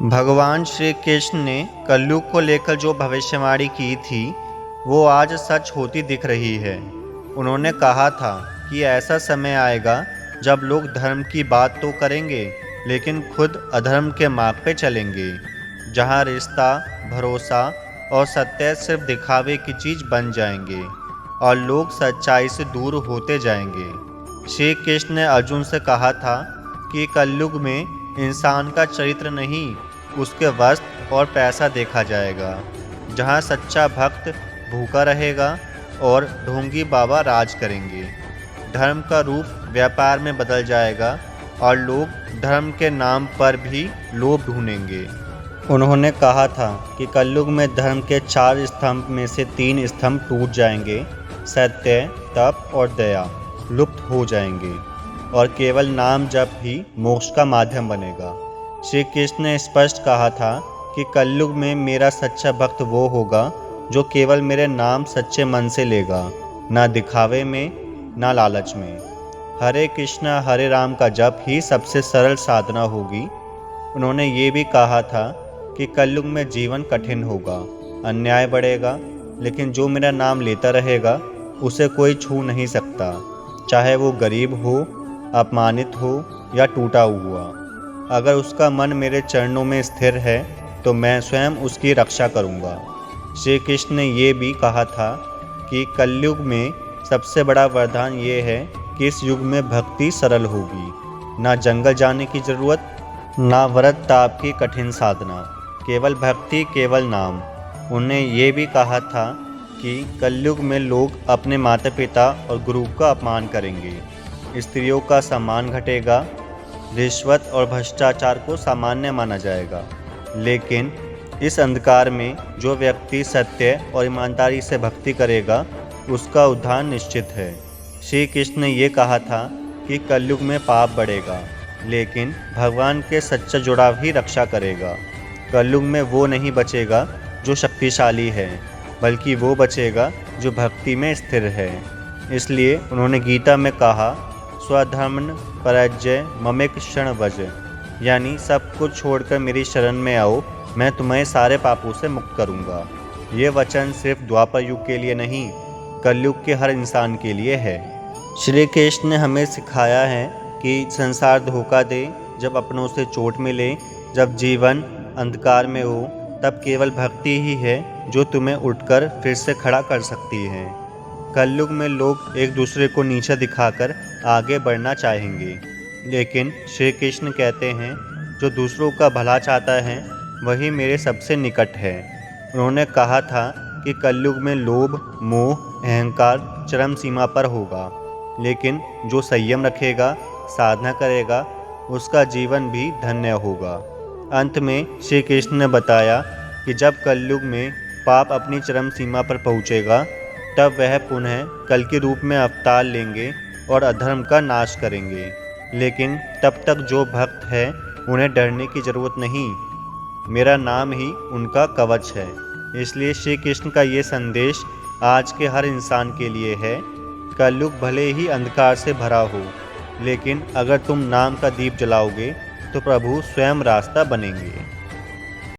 भगवान श्री कृष्ण ने कलयुग को लेकर जो भविष्यवाणी की थी वो आज सच होती दिख रही है। उन्होंने कहा था कि ऐसा समय आएगा जब लोग धर्म की बात तो करेंगे लेकिन खुद अधर्म के मार्ग पे चलेंगे, जहाँ रिश्ता, भरोसा और सत्य सिर्फ दिखावे की चीज़ बन जाएंगे और लोग सच्चाई से दूर होते जाएंगे। श्री कृष्ण ने अर्जुन से कहा था कि कलयुग में इंसान का चरित्र नहीं, उसके वस्त्र और पैसा देखा जाएगा। जहाँ सच्चा भक्त भूखा रहेगा और ढोंगी बाबा राज करेंगे। धर्म का रूप व्यापार में बदल जाएगा और लोग धर्म के नाम पर भी लोभ ढूंढेंगे। उन्होंने कहा था कि कलयुग में धर्म के 4 स्तंभ में से 3 स्तंभ टूट जाएंगे। सत्य, तप और दया लुप्त हो जाएंगे और केवल नाम जप ही मोक्ष का माध्यम बनेगा। श्री कृष्ण ने स्पष्ट कहा था कि कलयुग में मेरा सच्चा भक्त वो होगा जो केवल मेरे नाम सच्चे मन से लेगा, ना दिखावे में ना लालच में। हरे कृष्णा हरे राम का जप ही सबसे सरल साधना होगी। उन्होंने ये भी कहा था कि कलयुग में जीवन कठिन होगा, अन्याय बढ़ेगा, लेकिन जो मेरा नाम लेता रहेगा उसे कोई छू नहीं सकता, चाहे वो गरीब हो, अपमानित हो या टूटा हुआ। अगर उसका मन मेरे चरणों में स्थिर है तो मैं स्वयं उसकी रक्षा करूंगा। श्री कृष्ण ने ये भी कहा था कि कलयुग में सबसे बड़ा वरदान ये है कि इस युग में भक्ति सरल होगी, ना जंगल जाने की ज़रूरत, ना व्रत ताप की कठिन साधना, केवल भक्ति, केवल नाम। उन्होंने ये भी कहा था कि कलयुग में लोग अपने माता पिता और गुरु का अपमान करेंगे, स्त्रियों का सम्मान घटेगा, रिश्वत और भ्रष्टाचार को सामान्य माना जाएगा। लेकिन इस अंधकार में जो व्यक्ति सत्य और ईमानदारी से भक्ति करेगा उसका उद्धार निश्चित है। श्री कृष्ण ने ये कहा था कि कलयुग में पाप बढ़ेगा, लेकिन भगवान के सच्चा जुड़ाव ही रक्षा करेगा। कलयुग में वो नहीं बचेगा जो शक्तिशाली है, बल्कि वो बचेगा जो भक्ति में स्थिर है। इसलिए उन्होंने गीता में कहा, स्वधर्म परजय ममेक शरण वज, यानी सब कुछ छोड़कर मेरी शरण में आओ, मैं तुम्हें सारे पापों से मुक्त करूंगा। ये वचन सिर्फ द्वापर युग के लिए नहीं, कलयुग के हर इंसान के लिए है। श्री कृष्ण ने हमें सिखाया है कि संसार धोखा दे, जब अपनों से चोट मिले, जब जीवन अंधकार में हो, तब केवल भक्ति ही है जो तुम्हें उठकर फिर से खड़ा कर सकती है। कलयुग में लोग एक दूसरे को नीचा दिखाकर आगे बढ़ना चाहेंगे, लेकिन श्री कृष्ण कहते हैं जो दूसरों का भला चाहता है वही मेरे सबसे निकट है। उन्होंने कहा था कि कलयुग में लोभ, मोह, अहंकार चरम सीमा पर होगा, लेकिन जो संयम रखेगा, साधना करेगा, उसका जीवन भी धन्य होगा। अंत में श्री कृष्ण ने बताया कि जब कलयुग में पाप अपनी चरम सीमा पर पहुँचेगा तब वह पुनः कल के रूप में अवतार लेंगे और अधर्म का नाश करेंगे। लेकिन तब तक जो भक्त है उन्हें डरने की ज़रूरत नहीं, मेरा नाम ही उनका कवच है। इसलिए श्री कृष्ण का ये संदेश आज के हर इंसान के लिए है। कलयुग भले ही अंधकार से भरा हो, लेकिन अगर तुम नाम का दीप जलाओगे तो प्रभु स्वयं रास्ता बनेंगे।